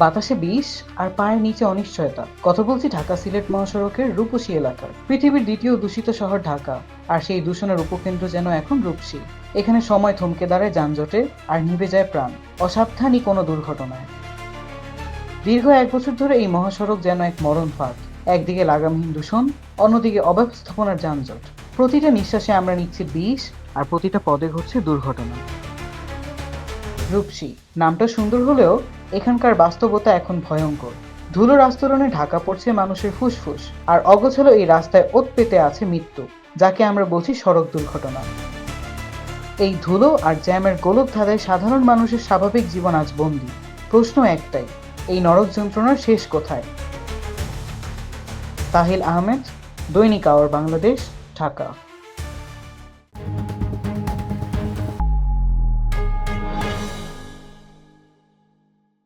বাতাসে বিষ আর পায়ের নিচে অনিশ্চয়তা। কথা বলছি ঢাকা সিলেট মহাসড়কের রূপসী এলাকার। পৃথিবীর দ্বিতীয় দূষিত শহর ঢাকা, আর সেই দূষণের উপকেন্দ্র যেন এখন রূপসী। এখানে সময় থমকে দাঁড়ায় যানজটে আর নিভে যায় প্রাণ অসাবধানী কোনো দুর্ঘটনায়। দীর্ঘ 1 বছর ধরে এই মহাসড়ক যেন এক মরণ ফাঁদ। একদিকে লাগামহীন দূষণ, অন্যদিকে অব্যবস্থাপনার যানজট। প্রতিটা নিঃশ্বাসে আমরা নিচ্ছি বিষ, আর প্রতিটা পদে ঘটছে দুর্ঘটনা। রূপসী নামটা সুন্দর হলেও এখানকার বাস্তবতা এখন ভয়ঙ্কর। ধুলোর আস্তরণে ঢাকা পড়ছে মানুষের ফুসফুস, আর অগোছালো এই রাস্তায় ওত পেতে আছে মৃত্যু, যাকে আমরা বলছি সড়ক দুর্ঘটনা। এই ধুলো আর জ্যামের গোলক ধাঁধায় সাধারণ মানুষের স্বাভাবিক জীবন আজ বন্দী। প্রশ্ন একটাই, এই নরক যন্ত্রণার শেষ কোথায়? তাহিল আহমেদ, দৈনিক আওয়ার বাংলাদেশ, ঢাকা।